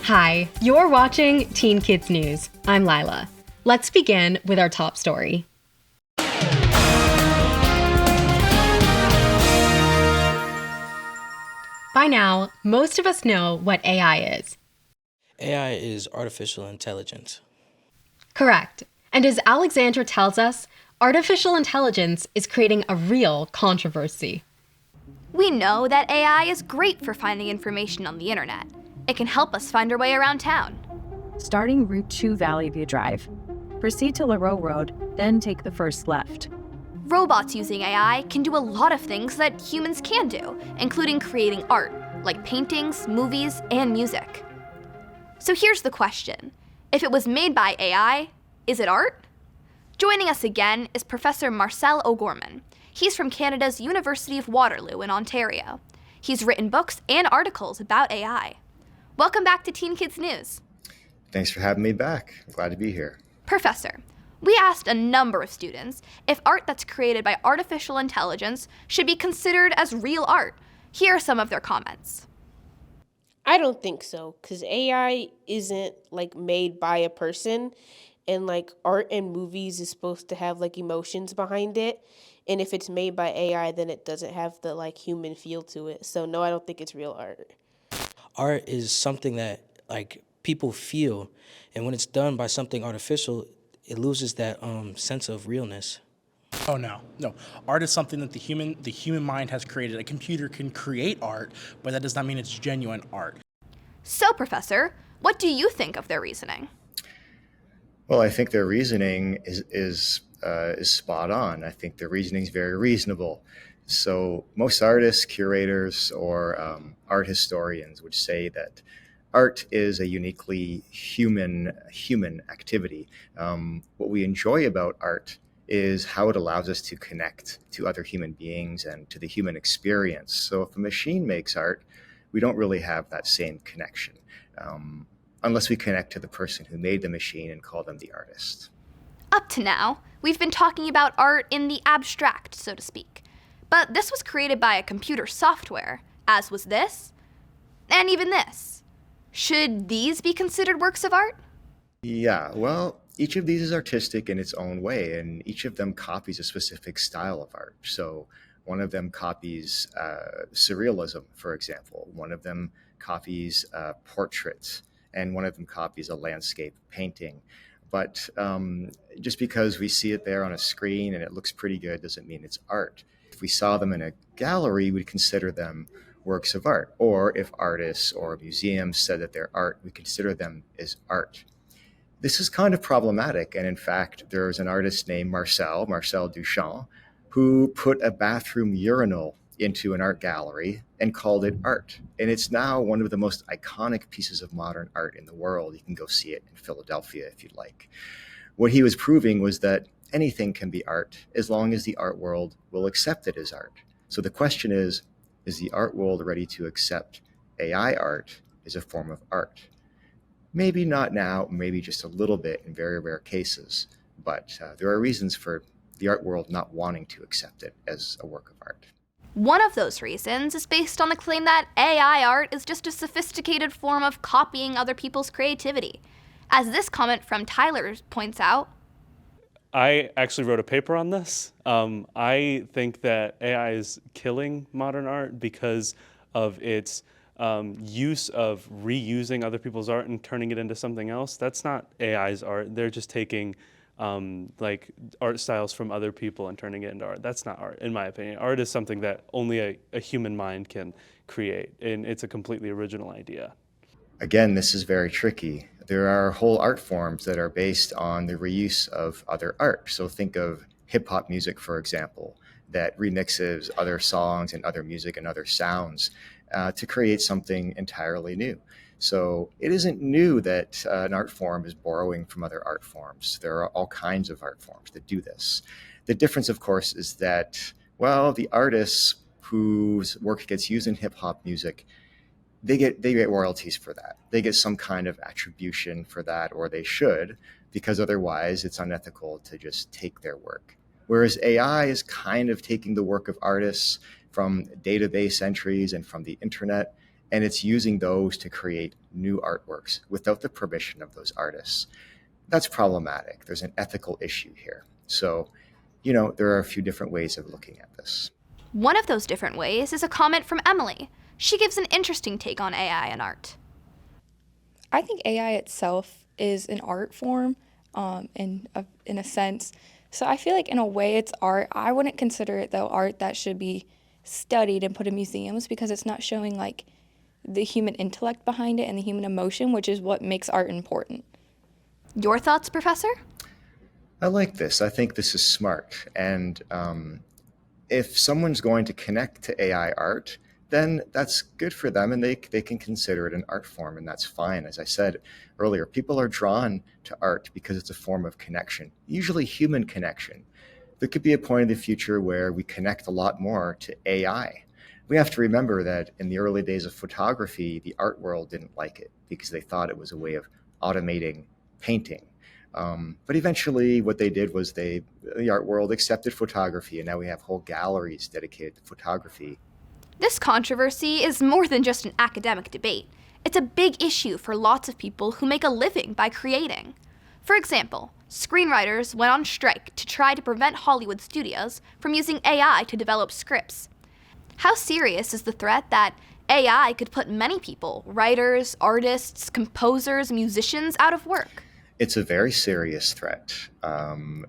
Hi, you're watching Teen Kids News. I'm Lila. Let's begin with our top story. By now, most of us know what AI is. AI is artificial intelligence. Correct. And as Alexandra tells us, artificial intelligence is creating a real controversy. We know that AI is great for finding information on the internet. It can help us find our way around town. Starting Route 2 Valley View Drive. Proceed to Lareau Road, then take the first left. Robots using AI can do a lot of things that humans can do, including creating art, like paintings, movies, and music. So here's the question. If it was made by AI, is it art? Joining us again is Professor Marcel O'Gorman. He's from Canada's University of Waterloo in Ontario. He's written books and articles about AI. Welcome back to Teen Kids News. Thanks for having me back. I'm glad to be here. Professor, we asked a number of students if art that's created by artificial intelligence should be considered as real art. Here are some of their comments. I don't think so, because AI isn't made by a person, and art and movies is supposed to have emotions behind it. And if it's made by AI, then it doesn't have the human feel to it. So no, I don't think it's real art. Art is something that people feel, and when it's done by something artificial, it loses that sense of realness. Oh no. Art is something that the human mind has created. A computer can create art, but that does not mean it's genuine art. So, Professor, what do you think of their reasoning? Well, I think their reasoning is spot on. I think their reasoning is very reasonable. So most artists, curators, or art historians would say that art is a uniquely human activity. What we enjoy about art is how it allows us to connect to other human beings and to the human experience. So if a machine makes art, we don't really have that same connection, unless we connect to the person who made the machine and call them the artist. Up to now, we've been talking about art in the abstract, so to speak. But this was created by a computer software, as was this, and even this. Should these be considered works of art? Yeah, well, each of these is artistic in its own way, and each of them copies a specific style of art. So one of them copies surrealism, for example. One of them copies portraits, and one of them copies a landscape painting. But just because we see it there on a screen and it looks pretty good doesn't mean it's art. If we saw them in a gallery, we'd consider them works of art. Or if artists or museums said that they're art, we consider them as art. This is kind of problematic. And in fact, there's an artist named Marcel Duchamp, who put a bathroom urinal into an art gallery and called it art. And it's now one of the most iconic pieces of modern art in the world. You can go see it in Philadelphia if you'd like. What he was proving was that anything can be art as long as the art world will accept it as art. So the question is the art world ready to accept AI art as a form of art? Maybe not now, maybe just a little bit in very rare cases, but there are reasons for the art world not wanting to accept it as a work of art. One of those reasons is based on the claim that AI art is just a sophisticated form of copying other people's creativity. As this comment from Tyler points out, I actually wrote a paper on this. I think that AI is killing modern art because of its use of reusing other people's art and turning it into something else. That's not AI's art. They're just taking art styles from other people and turning it into art. That's not art, in my opinion. Art is something that only a human mind can create, and it's a completely original idea. Again, this is very tricky. There are whole art forms that are based on the reuse of other art. So think of hip-hop music, for example, that remixes other songs and other music and other sounds to create something entirely new. So it isn't new that an art form is borrowing from other art forms. There are all kinds of art forms that do this. The difference, of course, is that, well, the artists whose work gets used in hip-hop music, they get royalties for that. They get some kind of attribution for that, or they should, because otherwise it's unethical to just take their work. Whereas AI is kind of taking the work of artists from database entries and from the internet and it's using those to create new artworks without the permission of those artists. That's problematic. There's an ethical issue here. So, there are a few different ways of looking at this. One of those different ways is a comment from Emily. She gives an interesting take on AI and art. I think AI itself is an art form, in a sense. So I feel like in a way it's art. I wouldn't consider it, though, art that should be studied and put in museums, because it's not showing like the human intellect behind it and the human emotion, which is what makes art important. Your thoughts, Professor? I like this. I think this is smart. And if someone's going to connect to AI art, then that's good for them, and they can consider it an art form, and that's fine. As I said earlier, people are drawn to art because it's a form of connection, usually human connection. There could be a point in the future where we connect a lot more to AI. We have to remember that in the early days of photography, the art world didn't like it because they thought it was a way of automating painting. But eventually what they did was the art world accepted photography, and now we have whole galleries dedicated to photography. This controversy is more than just an academic debate. It's a big issue for lots of people who make a living by creating. For example, screenwriters went on strike to try to prevent Hollywood studios from using AI to develop scripts. How serious is the threat that AI could put many people, writers, artists, composers, musicians, out of work? It's a very serious threat.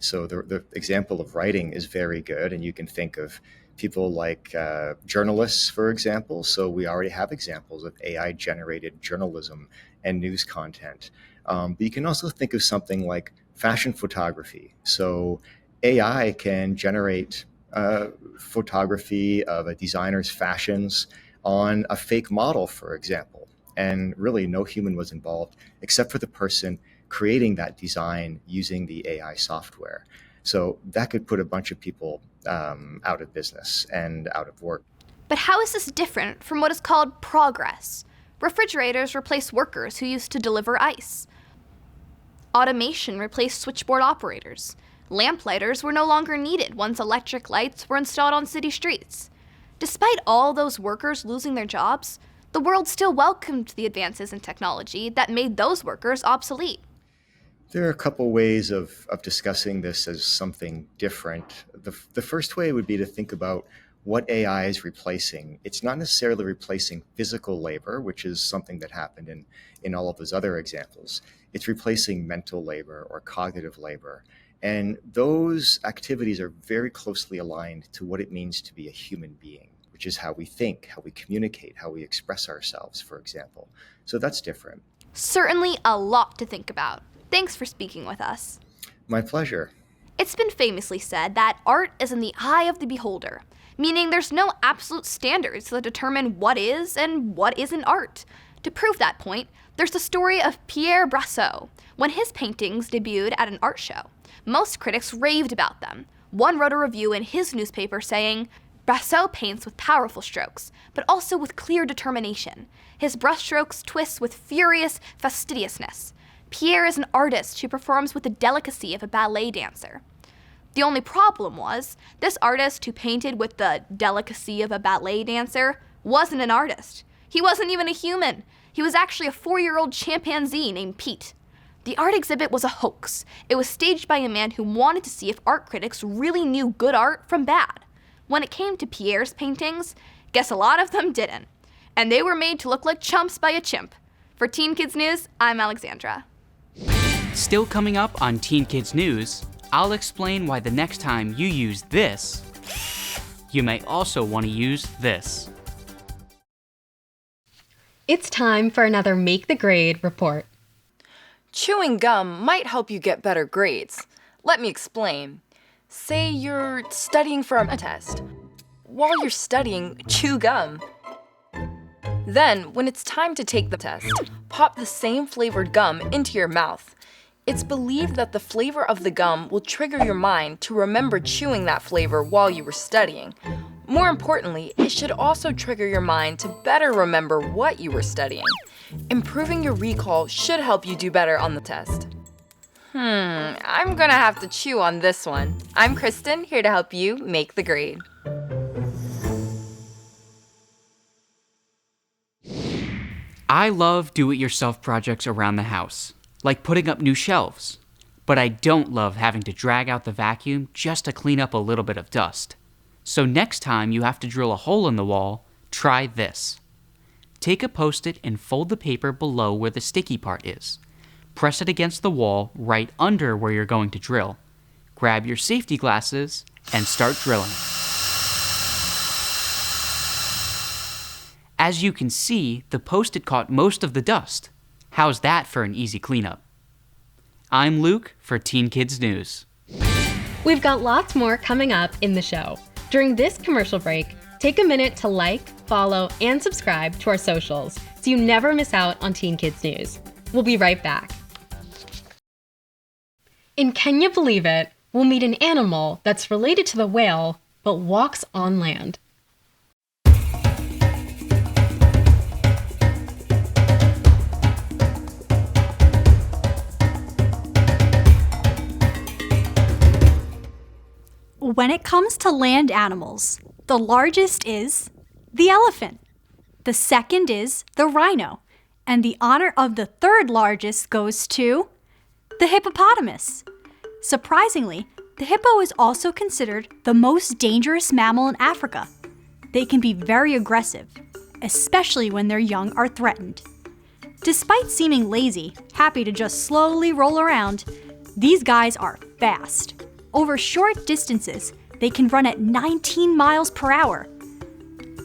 So the example of writing is very good, and you can think of people like journalists, for example. So we already have examples of AI-generated journalism and news content. But you can also think of something like fashion photography. So AI can generate photography of a designer's fashions on a fake model, for example. And really no human was involved except for the person creating that design using the AI software. So that could put a bunch of people out of business and out of work. But how is this different from what is called progress? Refrigerators replace workers who used to deliver ice. Automation replaced switchboard operators. Lamplighters were no longer needed once electric lights were installed on city streets. Despite all those workers losing their jobs, the world still welcomed the advances in technology that made those workers obsolete. There are a couple ways of discussing this as something different. The first way would be to think about what AI is replacing. It's not necessarily replacing physical labor, which is something that happened in all of those other examples. It's replacing mental labor or cognitive labor. And those activities are very closely aligned to what it means to be a human being, which is how we think, how we communicate, how we express ourselves, for example. So that's different. Certainly a lot to think about. Thanks for speaking with us. My pleasure. It's been famously said that art is in the eye of the beholder, meaning there's no absolute standards that determine what is and what isn't art. To prove that point, there's the story of Pierre Brasso. When his paintings debuted at an art show, most critics raved about them. One wrote a review in his newspaper saying, "Brasso paints with powerful strokes, but also with clear determination. His brushstrokes twist with furious fastidiousness. Pierre is an artist who performs with the delicacy of a ballet dancer." The only problem was, this artist who painted with the delicacy of a ballet dancer wasn't an artist. He wasn't even a human. He was actually a 4-year-old chimpanzee named Pete. The art exhibit was a hoax. It was staged by a man who wanted to see if art critics really knew good art from bad. When it came to Pierre's paintings, guess a lot of them didn't. And they were made to look like chumps by a chimp. For Teen Kids News, I'm Alexandra. Still coming up on Teen Kids News, I'll explain why the next time you use this, you may also want to use this. It's time for another Make the Grade report. Chewing gum might help you get better grades. Let me explain. Say you're studying for a test. While you're studying, chew gum. Then, when it's time to take the test, pop the same flavored gum into your mouth. It's believed that the flavor of the gum will trigger your mind to remember chewing that flavor while you were studying. More importantly, it should also trigger your mind to better remember what you were studying. Improving your recall should help you do better on the test. I'm gonna have to chew on this one. I'm Christen, here to help you make the grade. I love do-it-yourself projects around the house, like putting up new shelves. But I don't love having to drag out the vacuum just to clean up a little bit of dust. So next time you have to drill a hole in the wall, try this. Take a Post-it and fold the paper below where the sticky part is. Press it against the wall right under where you're going to drill. Grab your safety glasses and start drilling. As you can see, the Post-it caught most of the dust. How's that for an easy cleanup? I'm Luke for Teen Kids News. We've got lots more coming up in the show. During this commercial break, take a minute to like, follow, and subscribe to our socials so you never miss out on Teen Kids News. We'll be right back. In Can You Believe It, we'll meet an animal that's related to the whale but walks on land. When it comes to land animals, the largest is the elephant. The second is the rhino. And the honor of the third largest goes to the hippopotamus. Surprisingly, the hippo is also considered the most dangerous mammal in Africa. They can be very aggressive, especially when their young are threatened. Despite seeming lazy, happy to just slowly roll around, these guys are fast. Over short distances, they can run at 19 miles per hour.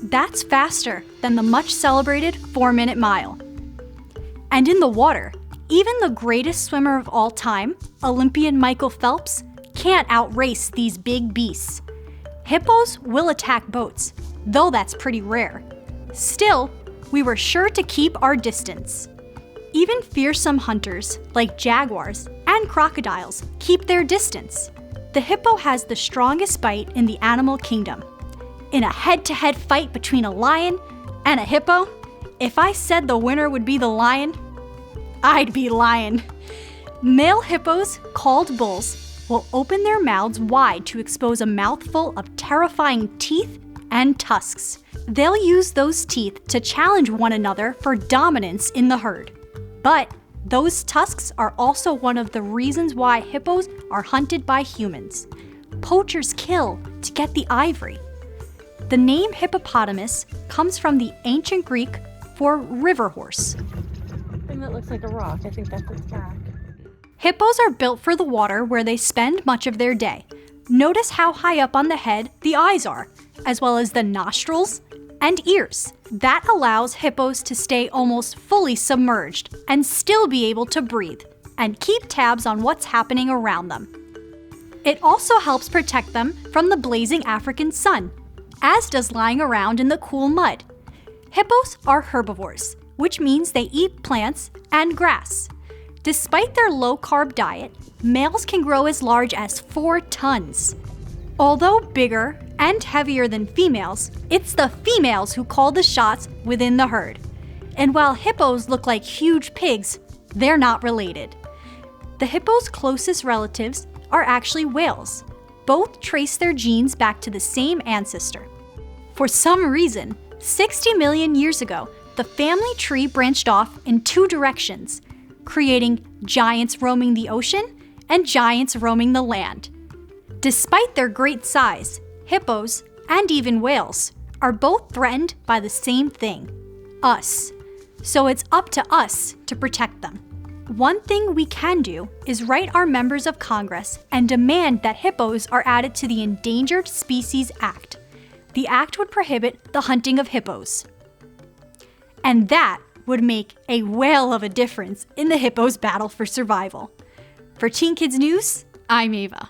That's faster than the much celebrated 4-minute mile. And in the water, even the greatest swimmer of all time, Olympian Michael Phelps, can't outrace these big beasts. Hippos will attack boats, though that's pretty rare. Still, we were sure to keep our distance. Even fearsome hunters, like jaguars and crocodiles, keep their distance. The hippo has the strongest bite in the animal kingdom. In a head-to-head fight between a lion and a hippo, if I said the winner would be the lion, I'd be lying. Male hippos, called bulls, will open their mouths wide to expose a mouthful of terrifying teeth and tusks. They'll use those teeth to challenge one another for dominance in the herd. But those tusks are also one of the reasons why hippos are hunted by humans. Poachers kill to get the ivory. The name hippopotamus comes from the ancient Greek for river horse. Thing that looks like a rock, I think that's its back. Hippos are built for the water where they spend much of their day. Notice how high up on the head the eyes are, as well as the nostrils and ears. That allows hippos to stay almost fully submerged and still be able to breathe and keep tabs on what's happening around them. It also helps protect them from the blazing African sun, as does lying around in the cool mud. Hippos are herbivores, which means they eat plants and grass. Despite their low-carb diet, males can grow as large as 4 tons. Although bigger and heavier than females, it's the females who call the shots within the herd. And while hippos look like huge pigs, they're not related. The hippo's closest relatives are actually whales. Both trace their genes back to the same ancestor. For some reason, 60 million years ago, the family tree branched off in 2 directions, creating giants roaming the ocean and giants roaming the land. Despite their great size, hippos, and even whales, are both threatened by the same thing, us. So it's up to us to protect them. One thing we can do is write our members of Congress and demand that hippos are added to the Endangered Species Act. The act would prohibit the hunting of hippos. And that would make a whale of a difference in the hippo's battle for survival. For Teen Kids News, I'm Ava.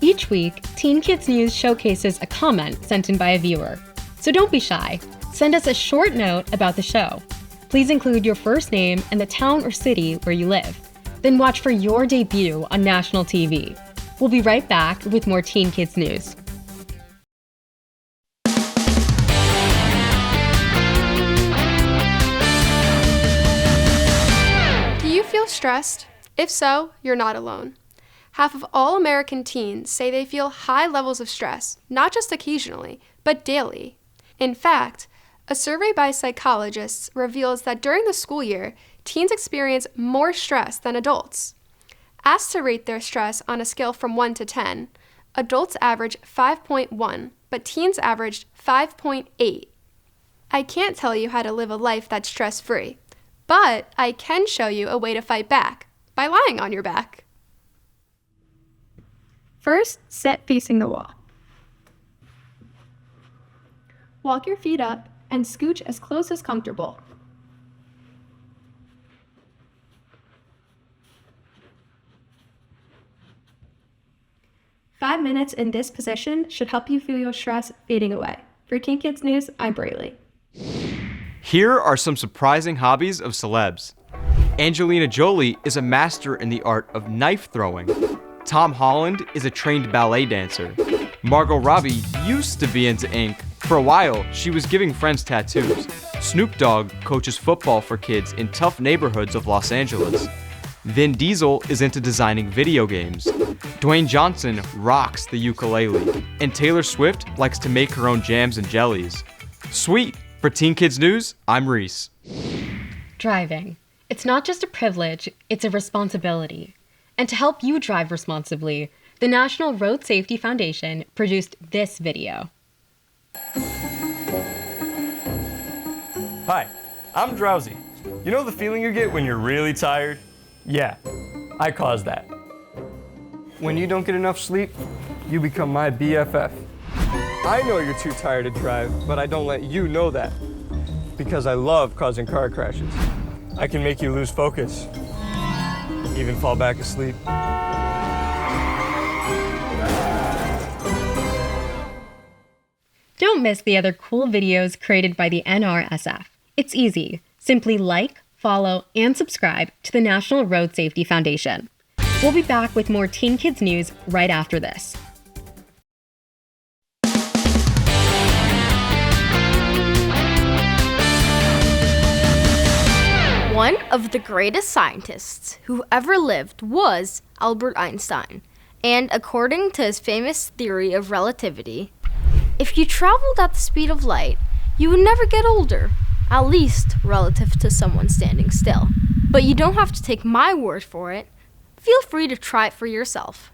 Each week, Teen Kids News showcases a comment sent in by a viewer. So don't be shy. Send us a short note about the show. Please include your first name and the town or city where you live. Then watch for your debut on national TV. We'll be right back with more Teen Kids News. Do you feel stressed? If so, you're not alone. Half of all American teens say they feel high levels of stress, not just occasionally, but daily. In fact, a survey by psychologists reveals that during the school year, teens experience more stress than adults. Asked to rate their stress on a scale from 1 to 10, adults average 5.1, but teens averaged 5.8. I can't tell you how to live a life that's stress-free, but I can show you a way to fight back by lying on your back. First, sit facing the wall. Walk your feet up and scooch as close as comfortable. "5 minutes in this position should help you feel your stress fading away." For Teen Kids News, I'm Braylee. Here are some surprising hobbies of celebs. Angelina Jolie is a master in the art of knife throwing. Tom Holland is a trained ballet dancer. Margot Robbie used to be into ink. For a while, she was giving friends tattoos. Snoop Dogg coaches football for kids in tough neighborhoods of Los Angeles. Vin Diesel is into designing video games. Dwayne Johnson rocks the ukulele. And Taylor Swift likes to make her own jams and jellies. Sweet! For Teen Kids News, I'm Reese. Driving. It's not just a privilege, it's a responsibility. And to help you drive responsibly, the National Road Safety Foundation produced this video. Hi, I'm Drowsy. You know the feeling you get when you're really tired? Yeah, I caused that. When you don't get enough sleep, you become my BFF. I know you're too tired to drive, but I don't let you know that. Because I love causing car crashes. I can make you lose focus, even fall back asleep. Don't miss the other cool videos created by the NRSF. It's easy. Simply like, follow, and subscribe to the National Road Safety Foundation. We'll be back with more Teen Kids News right after this. One of the greatest scientists who ever lived was Albert Einstein. And according to his famous theory of relativity, if you traveled at the speed of light, you would never get older, at least relative to someone standing still. But you don't have to take my word for it. Feel free to try it for yourself.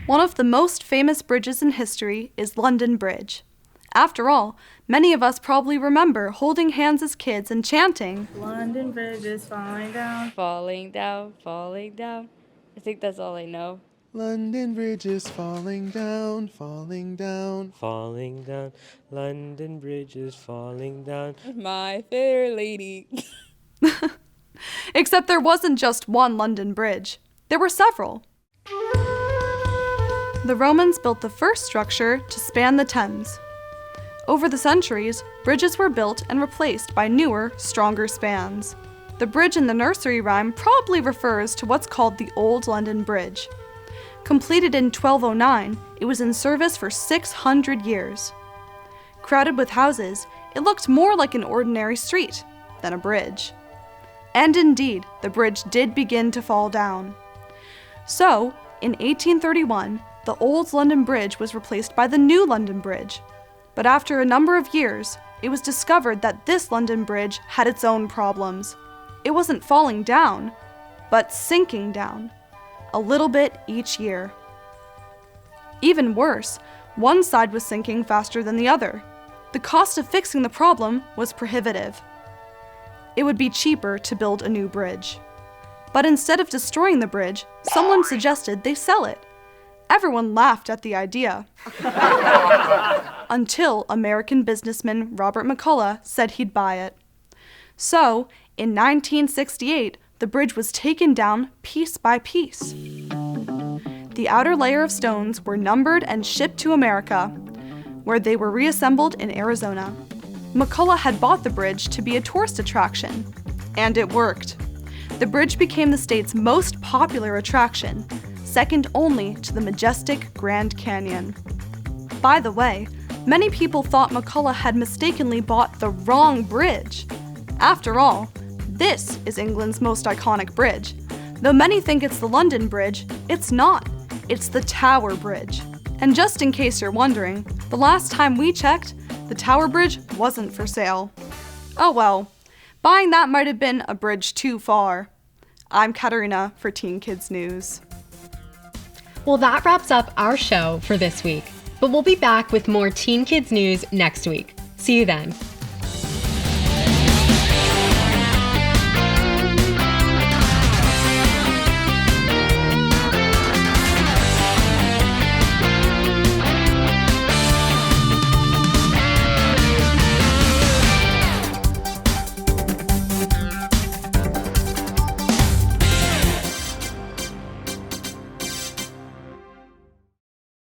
One of the most famous bridges in history is London Bridge. After all, many of us probably remember holding hands as kids and chanting, "London Bridge is falling down, falling down, falling down." I think that's all I know. London Bridge is falling down, falling down, falling down. London Bridge is falling down. My fair lady. Except there wasn't just one London Bridge. There were several. The Romans built the first structure to span the Thames. Over the centuries, bridges were built and replaced by newer, stronger spans. The bridge in the nursery rhyme probably refers to what's called the Old London Bridge. Completed in 1209, it was in service for 600 years. Crowded with houses, it looked more like an ordinary street than a bridge. And indeed, the bridge did begin to fall down. So, in 1831, the Old London Bridge was replaced by the New London Bridge. But after a number of years, it was discovered that this London Bridge had its own problems. It wasn't falling down, but sinking down, a little bit each year. Even worse, one side was sinking faster than the other. The cost of fixing the problem was prohibitive. It would be cheaper to build a new bridge. But instead of destroying the bridge, someone suggested they sell it. Everyone laughed at the idea. Until American businessman Robert McCulloch said he'd buy it. So, in 1968, the bridge was taken down piece by piece. The outer layer of stones were numbered and shipped to America, where they were reassembled in Arizona. McCulloch had bought the bridge to be a tourist attraction, and it worked. The bridge became the state's most popular attraction, second only to the majestic Grand Canyon. By the way, many people thought McCulloch had mistakenly bought the wrong bridge. After all, this is England's most iconic bridge, Though many think it's the London Bridge, it's not. It's the Tower Bridge. And just in case you're wondering, the last time we checked, the Tower Bridge wasn't for sale. Oh well, buying that might have been a bridge too far. I'm Katerina for Teen Kids News. Well, that wraps up our show for this week, but we'll be back with more Teen Kids News next week. See you then.